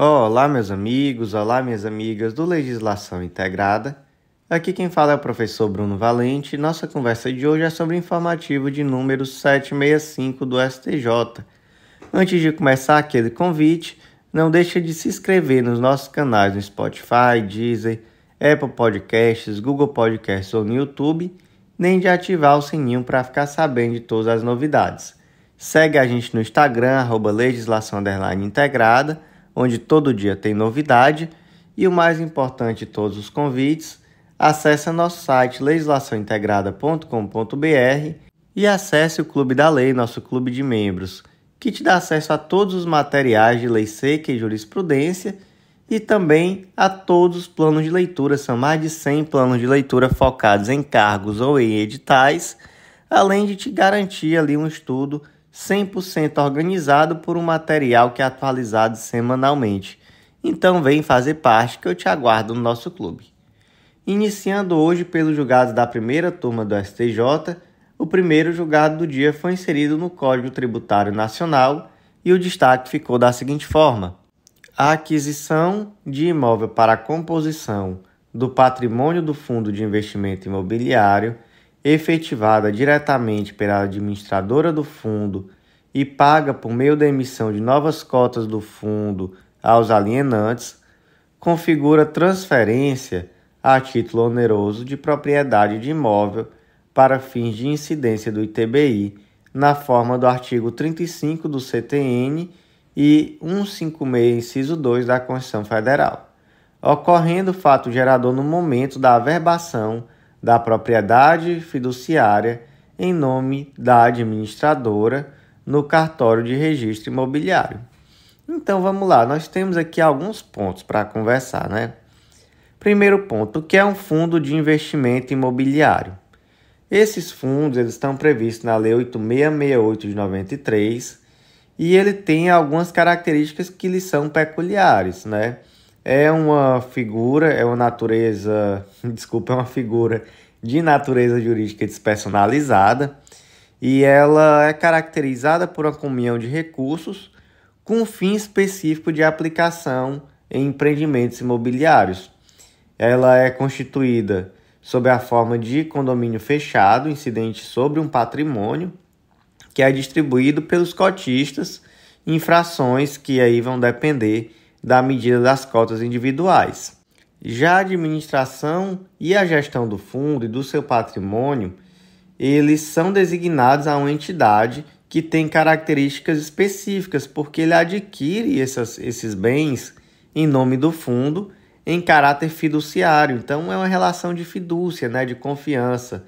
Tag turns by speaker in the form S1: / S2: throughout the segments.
S1: Olá, meus amigos, olá, minhas amigas do Legislação Integrada. Aqui quem fala é o professor Bruno Valente. Nossa conversa de hoje é sobre o informativo de número 765 do STJ. Antes de começar aquele convite, não deixe de se inscrever nos nossos canais no Spotify, Deezer, Apple Podcasts, Google Podcasts ou no YouTube, nem de ativar o sininho para ficar sabendo de todas as novidades. Segue a gente no Instagram, @legislação_integrada, onde todo dia tem novidade, e o mais importante de todos os convites, acesse nosso site legislaçãointegrada.com.br e acesse o Clube da Lei, nosso clube de membros, que te dá acesso a todos os materiais de lei seca e jurisprudência e também a todos os planos de leitura. São mais de 100 planos de leitura focados em cargos ou em editais, além de te garantir ali um estudo 100% organizado por um material que é atualizado semanalmente. Então vem fazer parte que eu te aguardo no nosso clube. Iniciando hoje pelos julgados da primeira turma do STJ, o primeiro julgado do dia foi inserido no Código Tributário Nacional e o destaque ficou da seguinte forma: a aquisição de imóvel para a composição do patrimônio do Fundo de Investimento Imobiliário efetivada diretamente pela administradora do fundo e paga por meio da emissão de novas cotas do fundo aos alienantes, configura transferência a título oneroso de propriedade de imóvel para fins de incidência do ITBI, na forma do artigo 35 do CTN e 156, inciso 2 da Constituição Federal, ocorrendo o fato gerador no momento da averbação da propriedade fiduciária em nome da administradora no cartório de registro imobiliário. Então vamos lá, nós temos aqui alguns pontos para conversar, né? Primeiro ponto, o que é um fundo de investimento imobiliário? Esses fundos eles estão previstos na Lei 8668 de 93 e ele tem algumas características que lhes são peculiares, né? É uma figura de natureza jurídica despersonalizada e ela é caracterizada por uma comunhão de recursos com um fim específico de aplicação em empreendimentos imobiliários. Ela é constituída sob a forma de condomínio fechado, incidente sobre um patrimônio, que é distribuído pelos cotistas em frações que aí vão depender da medida das cotas individuais. Já a administração e a gestão do fundo e do seu patrimônio, eles são designados a uma entidade que tem características específicas, porque ele adquire esses bens em nome do fundo em caráter fiduciário. Então, é uma relação de fidúcia, né, de confiança.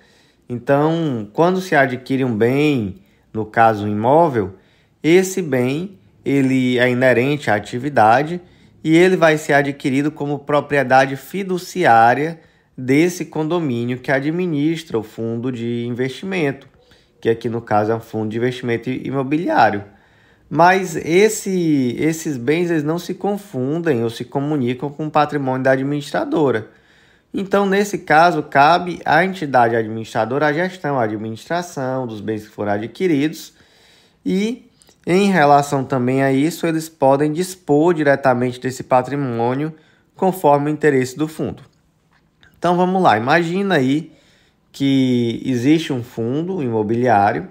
S1: Então, quando se adquire um bem, no caso um imóvel, esse bem ele é inerente à atividade e ele vai ser adquirido como propriedade fiduciária desse condomínio que administra o fundo de investimento, que aqui no caso é um fundo de investimento imobiliário. Mas esses bens eles não se confundem ou se comunicam com o patrimônio da administradora. Então, nesse caso, cabe à entidade administradora a gestão, a administração dos bens que foram adquiridos e, em relação também a isso, eles podem dispor diretamente desse patrimônio conforme o interesse do fundo. Então, vamos lá. Imagina aí que existe um fundo imobiliário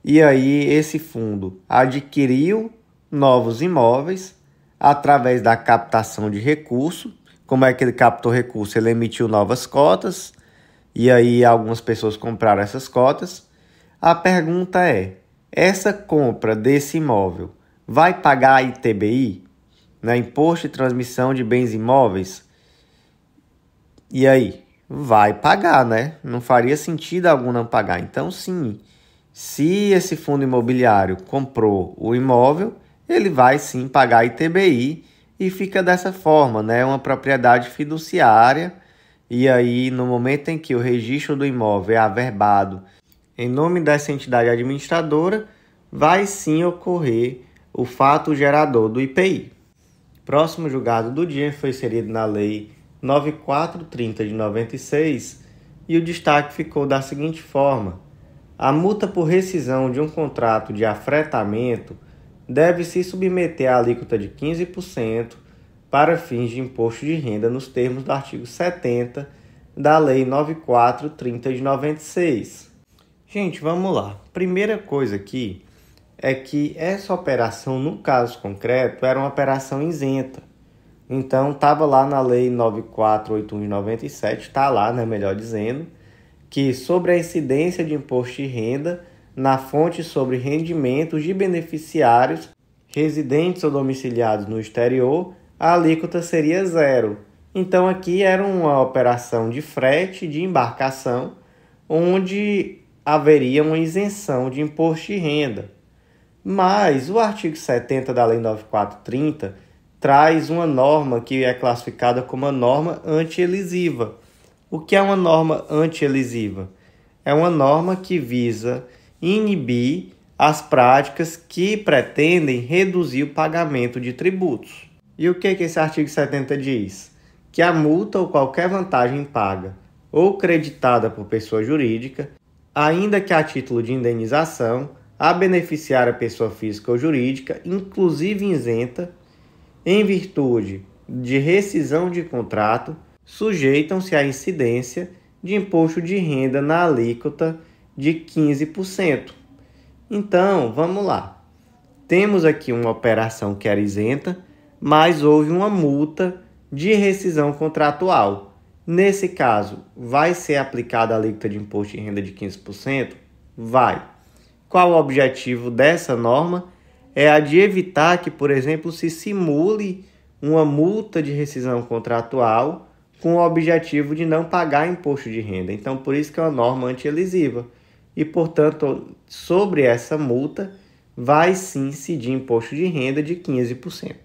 S1: e aí esse fundo adquiriu novos imóveis através da captação de recurso. Como é que ele captou recurso? Ele emitiu novas cotas e aí algumas pessoas compraram essas cotas. A pergunta é: essa compra desse imóvel vai pagar ITBI, né? Imposto de Transmissão de Bens Imóveis? E aí? Vai pagar, né? Não faria sentido algum não pagar. Então, sim, se esse fundo imobiliário comprou o imóvel, ele vai sim pagar ITBI e fica dessa forma, né? Uma propriedade fiduciária. E aí, no momento em que o registro do imóvel é averbado em nome dessa entidade administradora, vai sim ocorrer o fato gerador do IPI. Próximo julgado do dia foi inserido na Lei 9430 de 96 e o destaque ficou da seguinte forma: a multa por rescisão de um contrato de afretamento deve se submeter à alíquota de 15% para fins de imposto de renda nos termos do artigo 70 da Lei 9430 de 96. Gente, vamos lá. Primeira coisa aqui é que essa operação, no caso concreto, era uma operação isenta. Então, estava lá na Lei 9481 de 97, está lá, né, melhor dizendo, que sobre a incidência de imposto de renda na fonte sobre rendimentos de beneficiários residentes ou domiciliados no exterior, a alíquota seria zero. Então, aqui era uma operação de frete, de embarcação, onde haveria uma isenção de imposto de renda. Mas o artigo 70 da Lei 9430 traz uma norma que é classificada como uma norma anti-elisiva. O que é uma norma anti-elisiva? É uma norma que visa inibir as práticas que pretendem reduzir o pagamento de tributos. E o que esse artigo 70 diz? Que a multa ou qualquer vantagem paga ou creditada por pessoa jurídica, ainda que a título de indenização, a beneficiar a pessoa física ou jurídica, inclusive isenta, em virtude de rescisão de contrato, sujeitam-se à incidência de imposto de renda na alíquota de 15%. Então, vamos lá. Temos aqui uma operação que era isenta, mas houve uma multa de rescisão contratual. Nesse caso, vai ser aplicada a alíquota de imposto de renda de 15%? Vai. Qual o objetivo dessa norma? É a de evitar que, por exemplo, se simule uma multa de rescisão contratual com o objetivo de não pagar imposto de renda. Então, por isso que é uma norma anti-elisiva. E, portanto, sobre essa multa, vai sim incidir imposto de renda de 15%.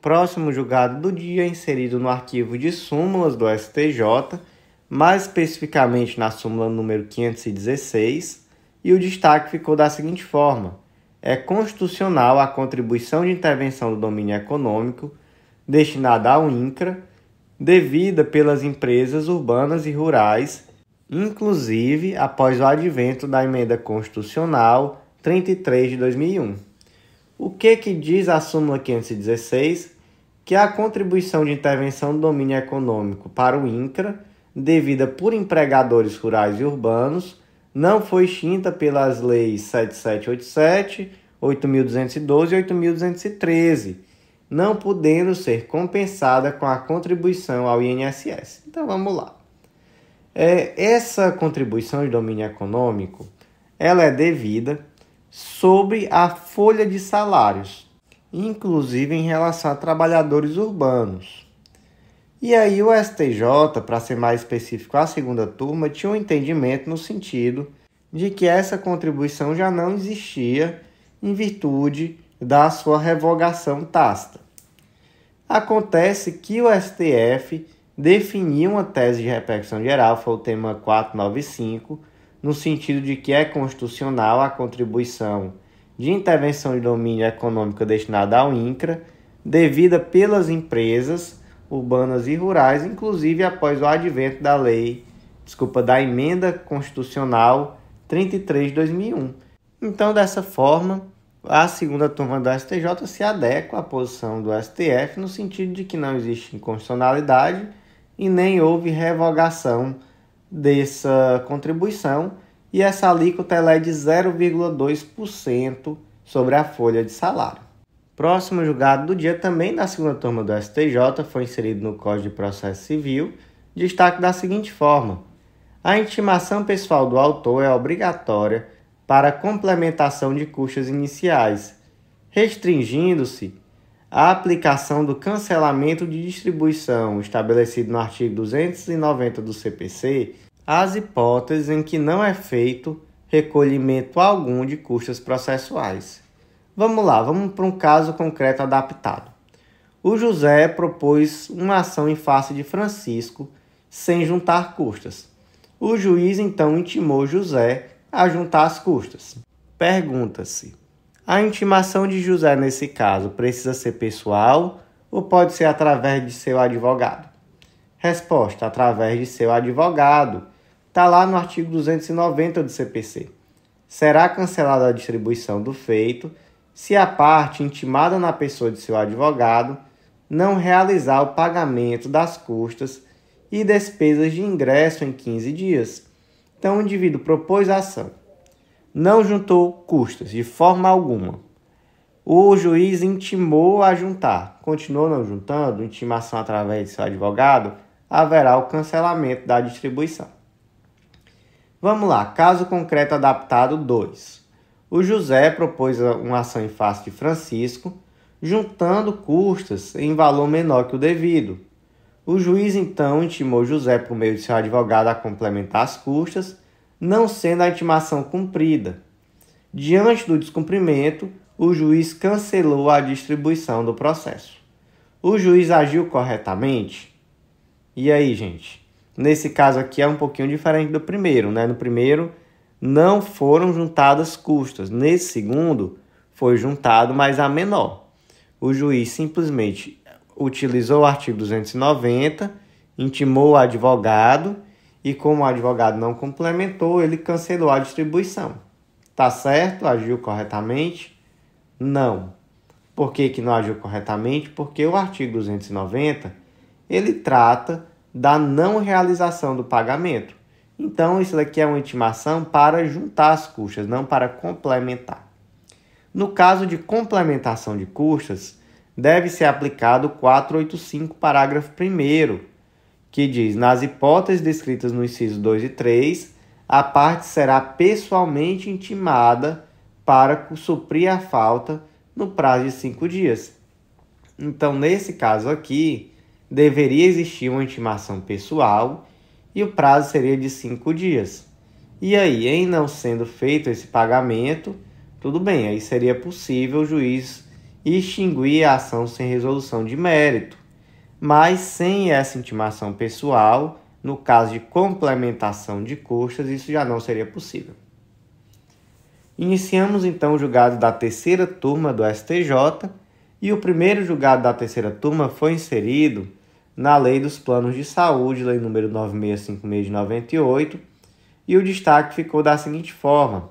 S1: Próximo julgado do dia, inserido no arquivo de súmulas do STJ, mais especificamente na súmula número 516, e o destaque ficou da seguinte forma: é constitucional a contribuição de intervenção do domínio econômico destinada ao INCRA, devida pelas empresas urbanas e rurais, inclusive após o advento da Emenda Constitucional 33 de 2001. O que diz a súmula 516? Que a contribuição de intervenção do domínio econômico para o INCRA, devida por empregadores rurais e urbanos, não foi extinta pelas leis 7787, 8.212 e 8.213, não podendo ser compensada com a contribuição ao INSS. Então, vamos lá. Essa contribuição de domínio econômico, ela é devida sobre a folha de salários, inclusive em relação a trabalhadores urbanos. E aí o STJ, para ser mais específico, a segunda turma, tinha um entendimento no sentido de que essa contribuição já não existia em virtude da sua revogação tácita. Acontece que o STF definiu uma tese de repercussão geral, foi o tema 495, no sentido de que é constitucional a contribuição de intervenção de domínio econômico destinada ao INCRA, devida pelas empresas urbanas e rurais, inclusive após o advento da Emenda Constitucional 33 de 2001. Então, dessa forma, a segunda turma do STJ se adequa à posição do STF no sentido de que não existe inconstitucionalidade e nem houve revogação dessa contribuição, e essa alíquota ela é de 0,2% sobre a folha de salário. Próximo julgado do dia, também da segunda turma do STJ, foi inserido no Código de Processo Civil, destaque da seguinte forma: a intimação pessoal do autor é obrigatória para a complementação de custas iniciais, restringindo-se a aplicação do cancelamento de distribuição estabelecido no artigo 290 do CPC às hipóteses em que não é feito recolhimento algum de custas processuais. Vamos lá, vamos para um caso concreto adaptado. O José propôs uma ação em face de Francisco sem juntar custas. O juiz então intimou José a juntar as custas. Pergunta-se: a intimação de José nesse caso precisa ser pessoal ou pode ser através de seu advogado? Resposta: através de seu advogado. Está lá no artigo 290 do CPC. Será cancelada a distribuição do feito se a parte intimada na pessoa de seu advogado não realizar o pagamento das custas e despesas de ingresso em 15 dias. Então, o indivíduo propôs a ação, não juntou custas de forma alguma. O juiz intimou a juntar, continuou não juntando, intimação através de seu advogado, haverá o cancelamento da distribuição. Vamos lá, caso concreto adaptado 2. O José propôs uma ação em face de Francisco, juntando custas em valor menor que o devido. O juiz então intimou José por meio de seu advogado a complementar as custas, não sendo a intimação cumprida. Diante do descumprimento, o juiz cancelou a distribuição do processo. O juiz agiu corretamente? E aí, gente? Nesse caso aqui é um pouquinho diferente do primeiro, né? No primeiro, não foram juntadas custas. Nesse segundo, foi juntado, mas a menor. O juiz simplesmente utilizou o artigo 290, intimou o advogado e, como o advogado não complementou, ele cancelou a distribuição. Tá certo? Agiu corretamente? Não. Por que não agiu corretamente? Porque o artigo 290, ele trata da não realização do pagamento. Então, isso daqui é uma intimação para juntar as custas, não para complementar. No caso de complementação de custas, deve ser aplicado o 485, parágrafo 1º, que diz: nas hipóteses descritas no inciso 2 e 3, a parte será pessoalmente intimada para suprir a falta no prazo de 5 dias. Então, nesse caso aqui, deveria existir uma intimação pessoal e o prazo seria de 5 dias. E aí, em não sendo feito esse pagamento, tudo bem, aí seria possível o juiz extinguir a ação sem resolução de mérito. Mas sem essa intimação pessoal, no caso de complementação de custas, isso já não seria possível. Iniciamos então o julgado da terceira turma do STJ e o primeiro julgado da terceira turma foi inserido na Lei dos Planos de Saúde, Lei número 9656 de 98, e o destaque ficou da seguinte forma: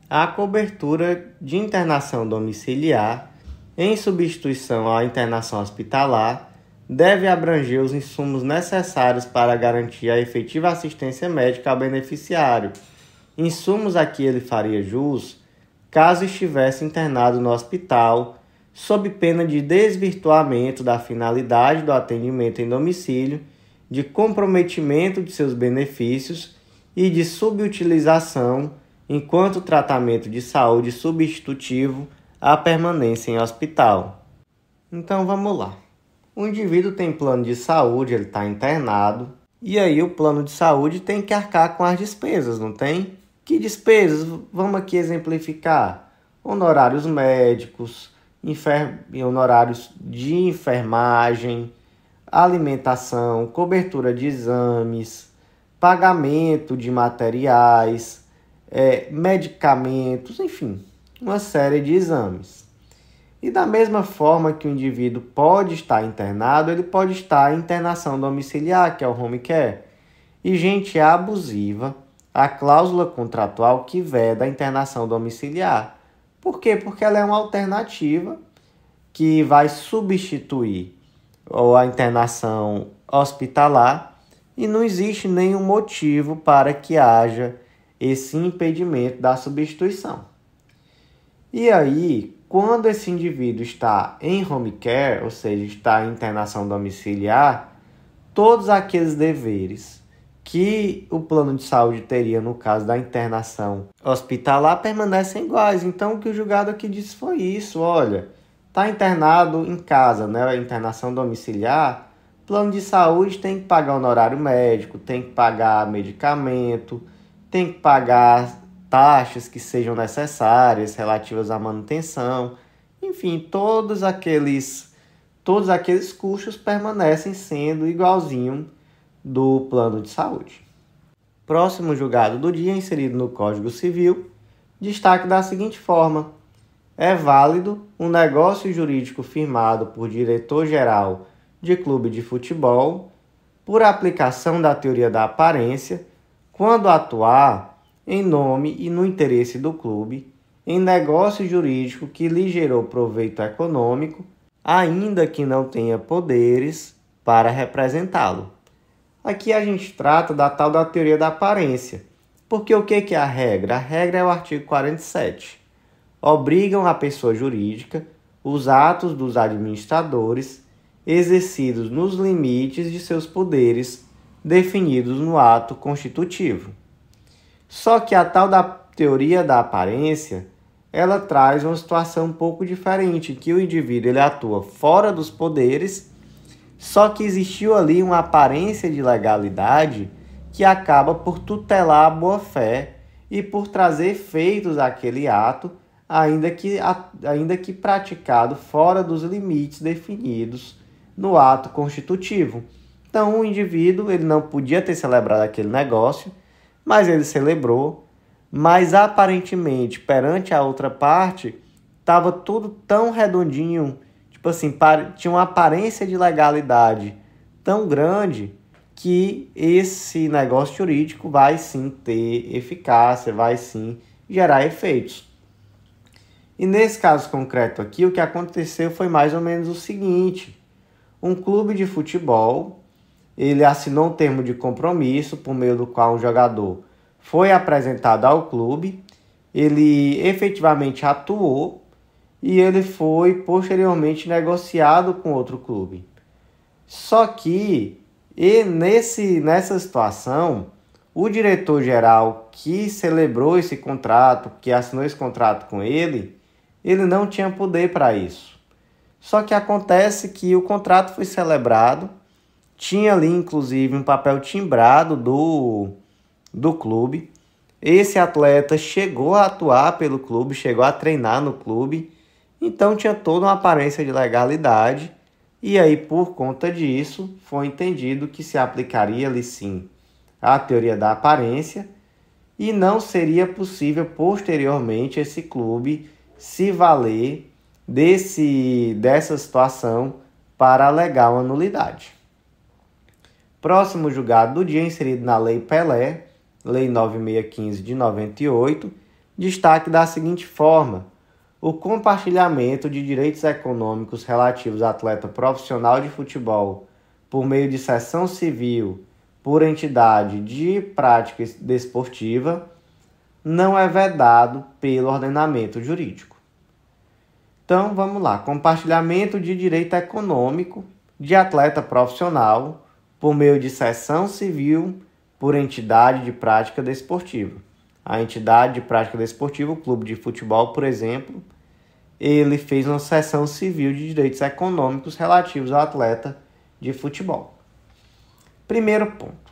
S1: a cobertura de internação domiciliar, em substituição à internação hospitalar, deve abranger os insumos necessários para garantir a efetiva assistência médica ao beneficiário. Insumos a que ele faria jus caso estivesse internado no hospital, sob pena de desvirtuamento da finalidade do atendimento em domicílio, de comprometimento de seus benefícios e de subutilização enquanto tratamento de saúde substitutivo à permanência em hospital. Então vamos lá. O indivíduo tem plano de saúde, ele está internado, e aí o plano de saúde tem que arcar com as despesas, não tem? Que despesas? Vamos aqui exemplificar. Honorários médicos, honorários de enfermagem, alimentação, cobertura de exames, pagamento de materiais, medicamentos, enfim, uma série de exames. E da mesma forma que o indivíduo pode estar internado, ele pode estar em internação domiciliar, que é o home care. E, gente, é abusiva a cláusula contratual que veda a internação domiciliar. Por quê? Porque ela é uma alternativa que vai substituir a internação hospitalar e não existe nenhum motivo para que haja esse impedimento da substituição. E aí, quando esse indivíduo está em home care, ou seja, está em internação domiciliar, todos aqueles deveres que o plano de saúde teria no caso da internação hospitalar permanecem iguais. Então, o que o julgado aqui disse foi isso: olha, está internado em casa, né? A internação domiciliar, plano de saúde tem que pagar honorário médico, tem que pagar medicamento, tem que pagar taxas que sejam necessárias relativas à manutenção, enfim, todos aqueles custos permanecem sendo igualzinho do plano de saúde. Próximo julgado do dia, inserido no Código Civil, destaque da seguinte forma: é válido um negócio jurídico firmado por diretor-geral de clube de futebol por aplicação da teoria da aparência quando atuar em nome e no interesse do clube em negócio jurídico que lhe gerou proveito econômico, ainda que não tenha poderes para representá-lo. Aqui a gente trata da tal da teoria da aparência. Porque o que é a regra? A regra é o artigo 47. Obrigam a pessoa jurídica os atos dos administradores exercidos nos limites de seus poderes definidos no ato constitutivo. Só que a tal da teoria da aparência, ela traz uma situação um pouco diferente, que o indivíduo ele atua fora dos poderes, só que existiu ali uma aparência de legalidade que acaba por tutelar a boa-fé e por trazer efeitos àquele ato, ainda que praticado fora dos limites definidos no ato constitutivo. Então, o indivíduo ele não podia ter celebrado aquele negócio, mas ele celebrou, mas aparentemente, perante a outra parte, estava tudo tão redondinho, tipo assim, tinha uma aparência de legalidade tão grande que esse negócio jurídico vai sim ter eficácia, vai sim gerar efeitos. E nesse caso concreto aqui, o que aconteceu foi mais ou menos o seguinte: um clube de futebol, ele assinou um termo de compromisso por meio do qual um jogador foi apresentado ao clube, ele efetivamente atuou e ele foi posteriormente negociado com outro clube. Só que nessa situação, o diretor-geral que celebrou esse contrato, que assinou esse contrato com ele não tinha poder para isso. Só que acontece que o contrato foi celebrado, tinha ali inclusive um papel timbrado do clube. Esse atleta chegou a atuar pelo clube, chegou a treinar no clube, então tinha toda uma aparência de legalidade. E aí, por conta disso, foi entendido que se aplicaria ali sim a teoria da aparência e não seria possível posteriormente esse clube se valer dessa situação para alegar uma nulidade. Próximo julgado do dia, inserido na Lei Pelé, Lei 9615 de 98, destaque da seguinte forma: o compartilhamento de direitos econômicos relativos a atleta profissional de futebol por meio de cessão civil por entidade de prática desportiva não é vedado pelo ordenamento jurídico. Então, vamos lá. Compartilhamento de direito econômico de atleta profissional por meio de cessão civil por entidade de prática desportiva. A entidade de prática desportiva, o clube de futebol, por exemplo, ele fez uma cessão civil de direitos econômicos relativos ao atleta de futebol. Primeiro ponto: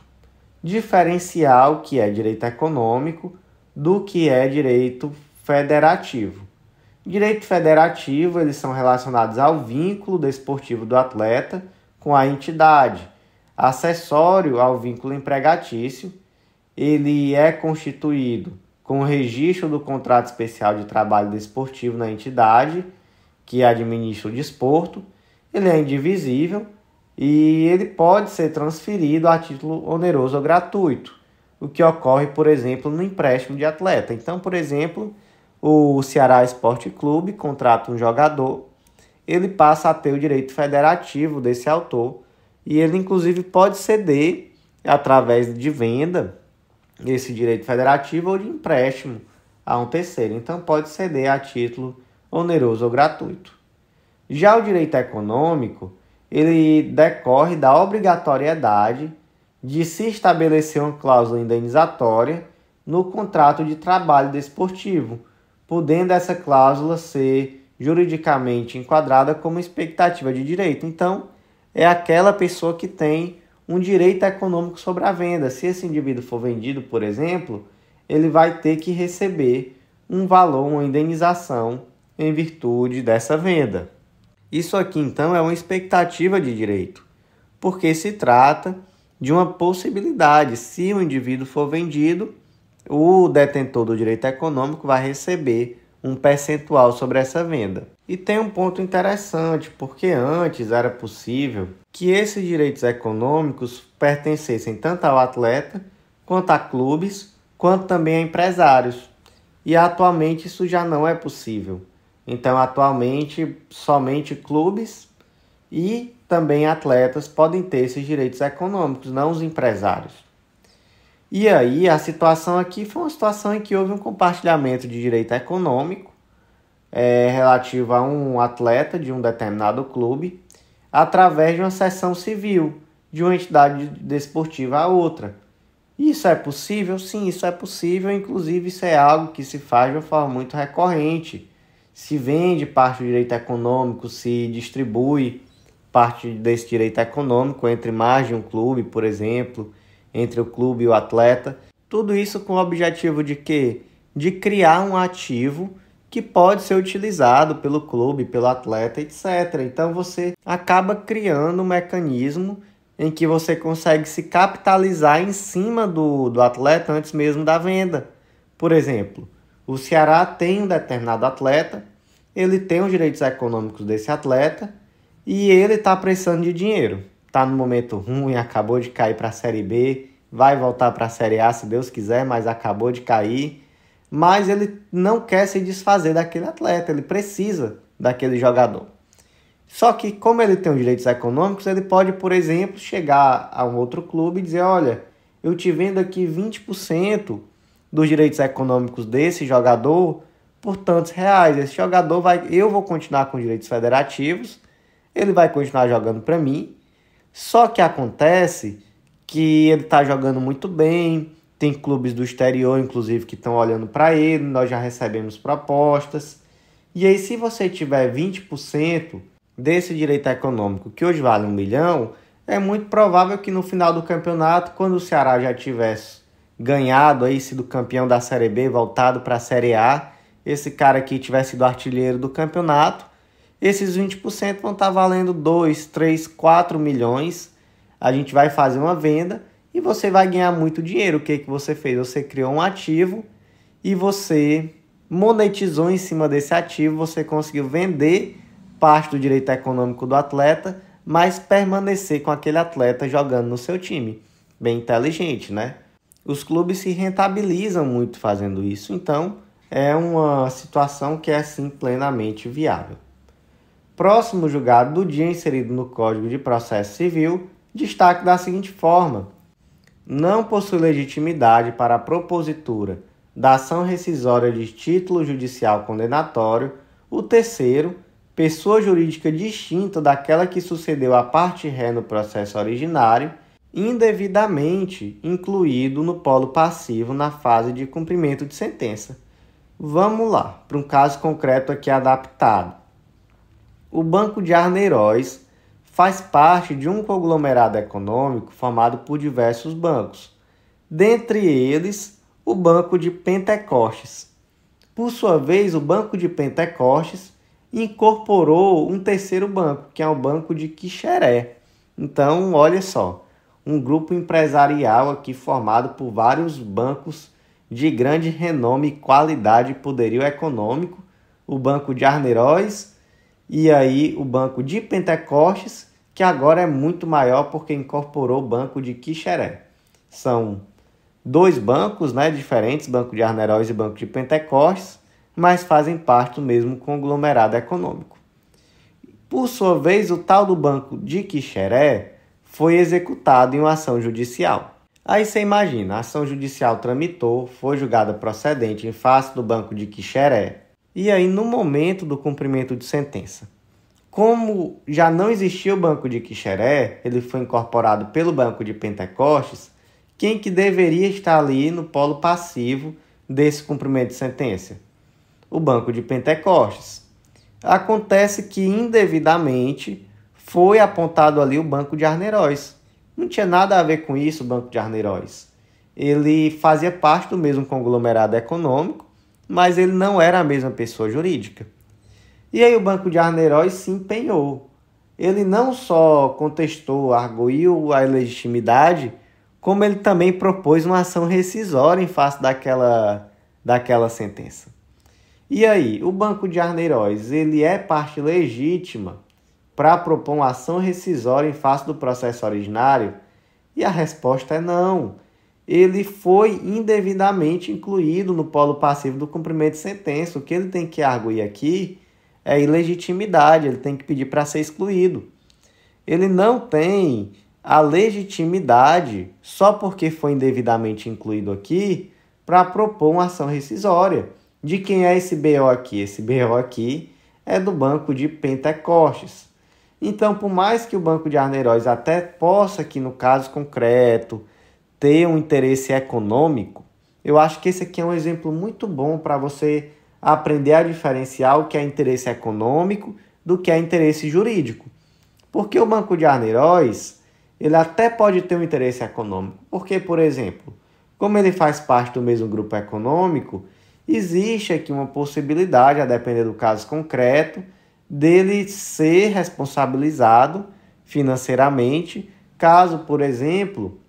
S1: diferenciar o que é direito econômico do que é direito federativo. Direito federativo, eles são relacionados ao vínculo desportivo do atleta com a entidade. Acessório ao vínculo empregatício, ele é constituído com o registro do contrato especial de trabalho desportivo na entidade que administra o desporto. Ele é indivisível e ele pode ser transferido a título oneroso ou gratuito, o que ocorre, por exemplo, no empréstimo de atleta. Então, por exemplo, o Ceará Esporte Clube contrata um jogador, ele passa a ter o direito federativo desse autor e ele, inclusive, pode ceder, através de venda, esse direito federativo ou de empréstimo a um terceiro. Então, pode ceder a título oneroso ou gratuito. Já o direito econômico, ele decorre da obrigatoriedade de se estabelecer uma cláusula indenizatória no contrato de trabalho desportivo, podendo essa cláusula ser juridicamente enquadrada como expectativa de direito. Então, é aquela pessoa que tem um direito econômico sobre a venda. Se esse indivíduo for vendido, por exemplo, ele vai ter que receber um valor, uma indenização em virtude dessa venda. Isso aqui, então, é uma expectativa de direito, porque se trata de uma possibilidade. Se o indivíduo for vendido, o detentor do direito econômico vai receber um percentual sobre essa venda. E tem um ponto interessante, porque antes era possível que esses direitos econômicos pertencessem tanto ao atleta, quanto a clubes, quanto também a empresários. e atualmente isso já não é possível. Então, atualmente, somente clubes e também atletas podem ter esses direitos econômicos, não os empresários. E aí, a situação aqui foi uma situação em que houve um compartilhamento de direito econômico relativo a um atleta de um determinado clube através de uma cessão civil de uma entidade desportiva a outra. Isso é possível? Sim, isso é possível. Inclusive, isso é algo que se faz de uma forma muito recorrente. Se vende parte do direito econômico, se distribui parte desse direito econômico entre mais de um clube, por exemplo, entre o clube e o atleta. Tudo isso com o objetivo de quê? De criar um ativo que pode ser utilizado pelo clube, pelo atleta, etc. Então você acaba criando um mecanismo em que você consegue se capitalizar em cima do atleta antes mesmo da venda. Por exemplo, o Ceará tem um determinado atleta, ele tem os direitos econômicos desse atleta e ele está precisando de dinheiro. Está no momento ruim, acabou de cair para a Série B, vai voltar para a Série A se Deus quiser, mas acabou de cair. Mas ele não quer se desfazer daquele atleta, ele precisa daquele jogador. Só que como ele tem os direitos econômicos, ele pode, por exemplo, chegar a um outro clube e dizer, olha, eu te vendo aqui 20% dos direitos econômicos desse jogador por tantos reais. Esse jogador eu vou continuar com direitos federativos, ele vai continuar jogando para mim, só que acontece que ele está jogando muito bem, tem clubes do exterior, inclusive, que estão olhando para ele, nós já recebemos propostas. E aí, se você tiver 20% desse direito econômico, que hoje vale 1 milhão, é muito provável que no final do campeonato, quando o Ceará já tivesse ganhado, aí, sido campeão da Série B, voltado para a Série A, esse cara aqui tivesse sido artilheiro do campeonato, esses 20% vão estar valendo 2, 3, 4 milhões. A gente vai fazer uma venda e você vai ganhar muito dinheiro. O que você fez? Você criou um ativo e você monetizou em cima desse ativo, você conseguiu vender parte do direito econômico do atleta, mas permanecer com aquele atleta jogando no seu time. Bem inteligente, né? Os clubes se rentabilizam muito fazendo isso, então é uma situação que é sim plenamente viável. Próximo julgado do dia inserido no Código de Processo Civil, destaque da seguinte forma: não possui legitimidade para a propositura da ação rescisória de título judicial condenatório o terceiro, pessoa jurídica distinta daquela que sucedeu a parte ré no processo originário, indevidamente incluído no polo passivo na fase de cumprimento de sentença. Vamos lá, para um caso concreto aqui adaptado. O Banco de Arneiroz faz parte de um conglomerado econômico formado por diversos bancos, dentre eles o Banco de Pentecostes. Por sua vez, o Banco de Pentecostes incorporou um terceiro banco, que é o Banco de Quixeré. Então, olha só, um grupo empresarial aqui formado por vários bancos de grande renome, qualidade e poderio econômico, o Banco de Arneiroz e aí o Banco de Pentecostes, que agora é muito maior porque incorporou o Banco de Quixeré. São dois bancos, diferentes, Banco de Arneiroz e Banco de Pentecostes, mas fazem parte do mesmo conglomerado econômico. Por sua vez, o tal do Banco de Quixeré foi executado em uma ação judicial. Aí você imagina, a ação judicial tramitou, foi julgada procedente em face do Banco de Quixeré, e aí no momento do cumprimento de sentença, como já não existia o Banco de Quixeré, ele foi incorporado pelo Banco de Pentecostes, quem que deveria estar ali no polo passivo desse cumprimento de sentença? O Banco de Pentecostes. Acontece que indevidamente foi apontado ali o Banco de Arneiroz. Não tinha nada a ver com isso o Banco de Arneiroz. Ele fazia parte do mesmo conglomerado econômico, mas ele não era a mesma pessoa jurídica. E aí o Banco de Arneiroz se empenhou. Ele não só contestou, arguiu a ilegitimidade, como ele também propôs uma ação rescisória em face daquela sentença. E aí, o Banco de Arneiroz, ele é parte legítima para propor uma ação rescisória em face do processo originário? E a resposta é não. ele foi indevidamente incluído no polo passivo do cumprimento de sentença. O que ele tem que arguir aqui é ilegitimidade, ele tem que pedir para ser excluído. Ele não tem a legitimidade, só porque foi indevidamente incluído aqui, para propor uma ação rescisória. De quem é esse BO aqui? Esse BO aqui é do Banco de Pentecostes. Então, por mais que o Banco de Arneiroz até possa, aqui no caso concreto, ter um interesse econômico, eu acho que esse aqui é um exemplo muito bom para você aprender a diferenciar o que é interesse econômico do que é interesse jurídico. Porque o Banco de Arneiroz, ele até pode ter um interesse econômico. Porque, por exemplo, como ele faz parte do mesmo grupo econômico, existe aqui uma possibilidade, a depender do caso concreto, dele ser responsabilizado financeiramente, caso, por exemplo,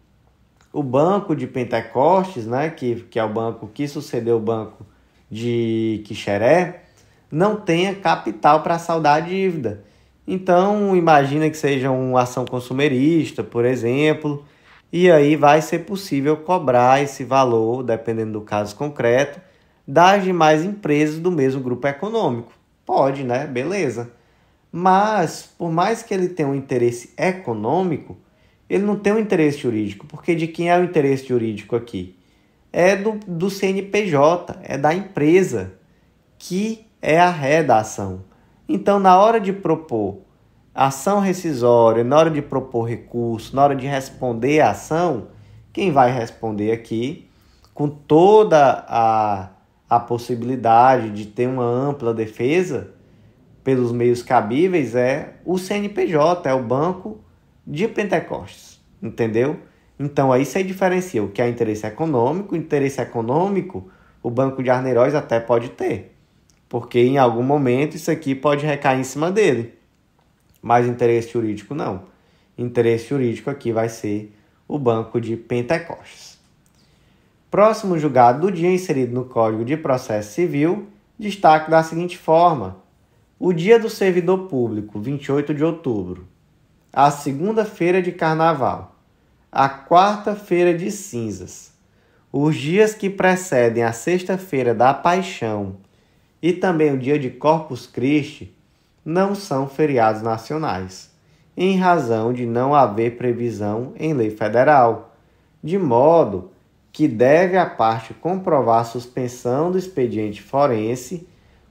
S1: o Banco de Pentecostes, né, que é o banco que sucedeu o Banco de Quixeré, não tenha capital para saldar a dívida. Então, imagina que seja uma ação consumerista, por exemplo, e aí vai ser possível cobrar esse valor, dependendo do caso concreto, das demais empresas do mesmo grupo econômico. Pode, né? Beleza. Mas, por mais que ele tenha um interesse econômico, ele não tem um interesse jurídico. Porque de quem é o interesse jurídico aqui? É do CNPJ, é da empresa, que é a ré da ação. Então, na hora de propor ação rescisória, na hora de propor recurso, na hora de responder a ação, quem vai responder aqui, com toda a possibilidade de ter uma ampla defesa pelos meios cabíveis, é o CNPJ, é o Banco de Pentecostes, entendeu? Então aí você diferencia o que é interesse econômico. Interesse econômico, o Banco de Arneiroz até pode ter, porque em algum momento isso aqui pode recair em cima dele, mas interesse jurídico não. Interesse jurídico aqui vai ser o Banco de Pentecostes. Próximo julgado do dia inserido no Código de Processo Civil, destaque da seguinte forma: o Dia do Servidor Público, 28 de outubro, a segunda-feira de Carnaval, a quarta-feira de cinzas, os dias que precedem a sexta-feira da Paixão e também o dia de Corpus Christi não são feriados nacionais, em razão de não haver previsão em lei federal, de modo que deve a parte comprovar a suspensão do expediente forense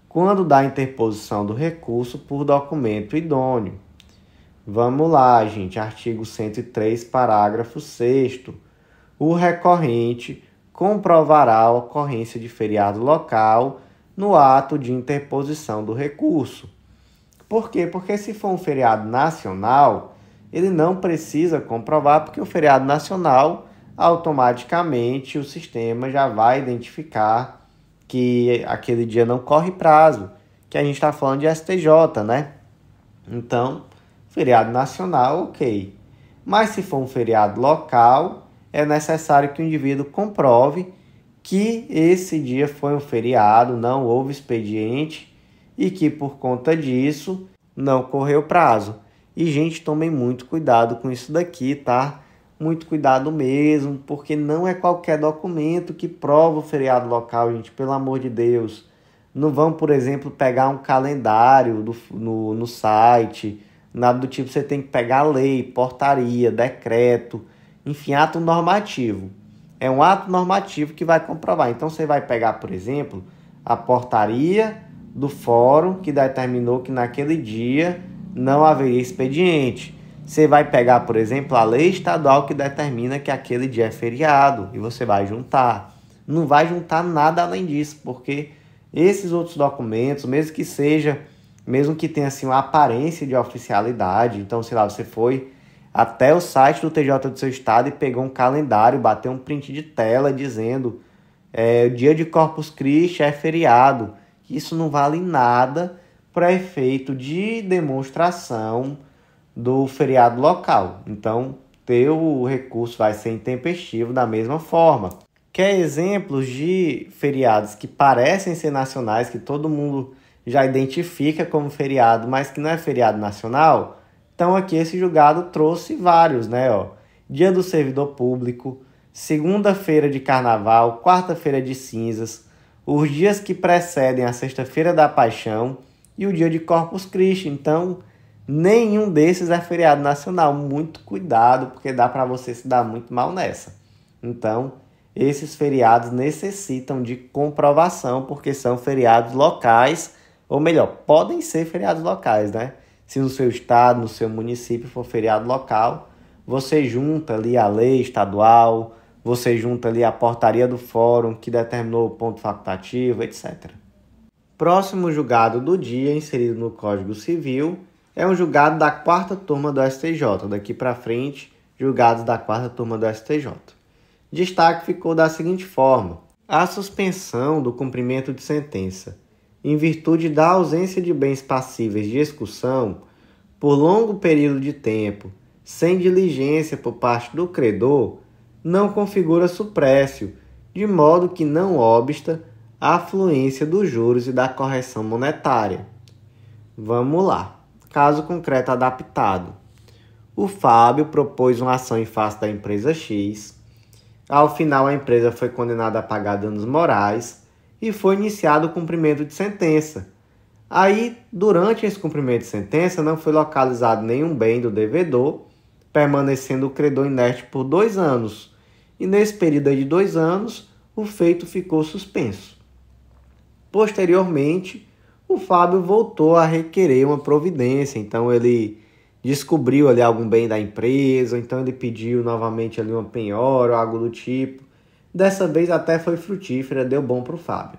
S1: quando da interposição do recurso por documento idôneo. Vamos lá, gente. Artigo 103, parágrafo 6º. O recorrente comprovará a ocorrência de feriado local no ato de interposição do recurso. Por quê? Porque se for um feriado nacional, ele não precisa comprovar, porque o feriado nacional, automaticamente, o sistema já vai identificar que aquele dia não corre prazo, que a gente está falando de STJ, né? Então, feriado nacional, ok. Mas se for um feriado local, é necessário que o indivíduo comprove que esse dia foi um feriado, não houve expediente e que por conta disso não correu prazo. E, gente, tomem muito cuidado com isso daqui, tá? Muito cuidado mesmo, porque não é qualquer documento que prova o feriado local, gente, pelo amor de Deus. Não vão, por exemplo, pegar um calendário no site, nada do tipo. Você tem que pegar lei, portaria, decreto, enfim, ato normativo. É um ato normativo que vai comprovar. Então, você vai pegar, por exemplo, a portaria do fórum que determinou que naquele dia não haveria expediente. Você vai pegar, por exemplo, a lei estadual que determina que aquele dia é feriado e você vai juntar. Não vai juntar nada além disso, porque esses outros documentos, mesmo que tenha assim, uma aparência de oficialidade, então, sei lá, você foi até o site do TJ do seu estado e pegou um calendário, bateu um print de tela dizendo o dia de Corpus Christi é feriado. Isso não vale nada para efeito de demonstração do feriado local. Então, teu recurso vai ser intempestivo da mesma forma. Quer exemplos de feriados que parecem ser nacionais, que todo mundo já identifica como feriado, mas que não é feriado nacional? Então, aqui esse julgado trouxe vários, né? Dia do Servidor Público, segunda-feira de carnaval, quarta-feira de cinzas, os dias que precedem a sexta-feira da paixão e o dia de Corpus Christi. Então, nenhum desses é feriado nacional. Muito cuidado, porque dá para você se dar muito mal nessa. Então, esses feriados necessitam de comprovação, porque são feriados locais, ou melhor, podem ser feriados locais, né? Se no seu estado, no seu município for feriado local, você junta ali a lei estadual, você junta ali a portaria do fórum que determinou o ponto facultativo, etc. Próximo julgado do dia, inserido no Código Civil, é um julgado da 4ª turma do STJ. Daqui para frente, julgados da 4ª turma do STJ. Destaque ficou da seguinte forma: a suspensão do cumprimento de sentença, em virtude da ausência de bens passíveis de execução, por longo período de tempo, sem diligência por parte do credor, não configura suprécio, de modo que não obsta a fluência dos juros e da correção monetária. Vamos lá. Caso concreto adaptado. O Fábio propôs uma ação em face da empresa X. Ao final, a empresa foi condenada a pagar danos morais e foi iniciado o cumprimento de sentença. Aí, durante esse cumprimento de sentença, não foi localizado nenhum bem do devedor, permanecendo o credor inerte por 2 anos. E nesse período de 2 anos, o feito ficou suspenso. Posteriormente, o Fábio voltou a requerer uma providência. Então, ele descobriu ali algum bem da empresa, então ele pediu novamente ali uma penhora ou algo do tipo. Dessa vez até foi frutífera, deu bom para o Fábio.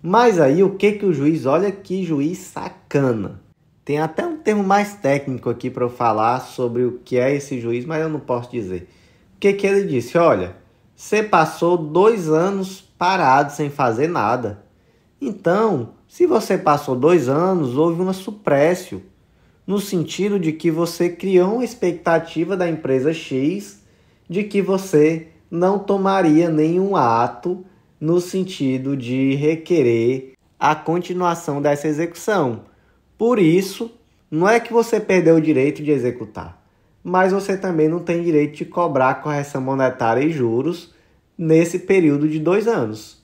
S1: Mas aí o que o juiz, olha que juiz sacana. Tem até um termo mais técnico aqui para eu falar sobre o que é esse juiz, mas eu não posso dizer. O que ele disse? Olha, você passou 2 anos parado sem fazer nada. Então, se você passou 2 anos, houve uma suprécio, no sentido de que você criou uma expectativa da empresa X de que você não tomaria nenhum ato no sentido de requerer a continuação dessa execução. Por isso, não é que você perdeu o direito de executar, mas você também não tem direito de cobrar correção monetária e juros nesse período de 2 anos.